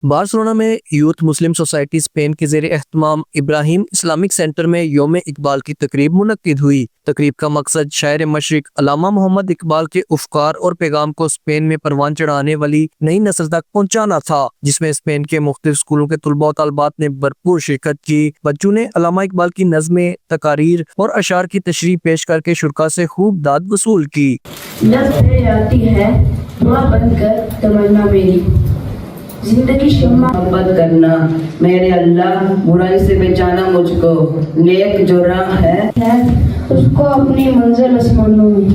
Barcelona میں youth Muslim society Spain کے زیر اہتمام ابراہیم اسلامک سینٹر میں یوم اقبال کی تقریب منعقد ہوئی۔ تقریب کا مقصد شاعر مشرق علامہ محمد اقبال کے افکار اور پیغام کو اسپین میں پروان چڑھانے والی نئی نسل تک پہنچانا تھا، جس میں اسپین کے مختلف اسکولوں کے طلباء و طالبات نے بھرپور شرکت کی۔ بچوں نے علامہ اقبال کی نظمیں، تقاریر اور اشعار کی تشریح پیش کر کے شرکاء سے خوب داد وصول کی۔ لب آتی ہے دعا بن کر تمنا میری، زندگی شمع محبت کرنا میرے اللہ، برائی سے بچانا مجھ کو، نیک جو راہ ہے اس کو اپنی منزل آسمانوں میں،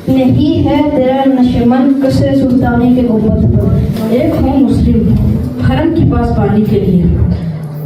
نہیں ہے تیرا نشمن کسے سلطانی کے گنبد پر، ایک ہوں مسلم حرم کی پاس پانی کے لیے،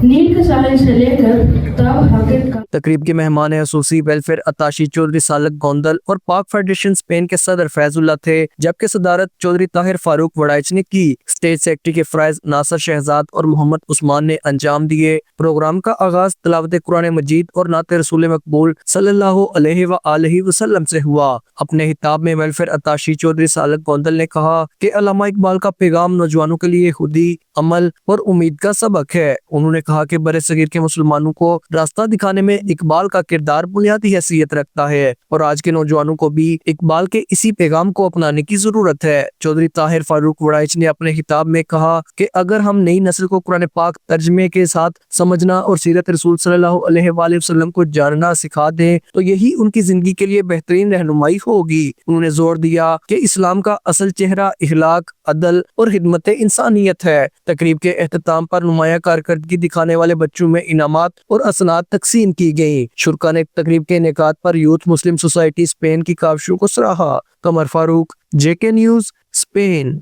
نیل کے ساحل سے لے کر تاب حاکم کا۔ تقریب کے مہمان خصوصی ویلفیئر اتاشی چودھری سالک گوندل اور پاک فیڈریشن اسپین کے صدر فیض اللہ تھے، جبکہ صدارت چودھری طاہر فاروق وڑائچ نے کی۔ اسٹیٹ سیکرٹری کے فرائض ناصر شہزاد اور محمد عثمان نے انجام دیے۔ پروگرام کا آغاز تلاوت قرآن مجید اور نعت رسول مقبول صلی اللہ علیہ وآلہ وسلم سے ہوا۔ اپنے خطاب میں ویلفیئر اتاشی چودھری سالک گوندل نے کہا کہ علامہ اقبال کا پیغام نوجوانوں کے لیے خودی، عمل اور امید کا سبق ہے۔ انہوں نے کہا کہ برصغیر کے مسلمانوں کو راستہ دکھانے میں اقبال کا کردار بنیادی حیثیت رکھتا ہے اور آج کے نوجوانوں کو بھی اقبال کے اسی پیغام کو اپنانے کی ضرورت ہے۔ چودھری طاہر فاروق وڑائچ نے اپنے خطاب میں کہا کہ اگر ہم نئی نسل کو قرآن پاک ترجمے کے ساتھ سمجھنا اور سیرت رسول صلی اللہ علیہ وآلہ وسلم کو جاننا سکھا دیں تو یہی ان کی زندگی کے لیے بہترین رہنمائی ہوگی۔ انہوں نے زور دیا کہ اسلام کا اصل چہرہ اخلاق، عدل اور خدمت انسانیت ہے۔ تقریب کے اختتام پر نمایاں کارکردگی دکھانے والے بچوں میں انعامات اور اسناد تقسیم کی گئیں۔ شرکاء نے تقریب کے انعقاد پر یوتھ مسلم سوسائٹی اسپین کی کاوشوں کو سراہا۔ قمر فاروق، JK نیوز، اسپین۔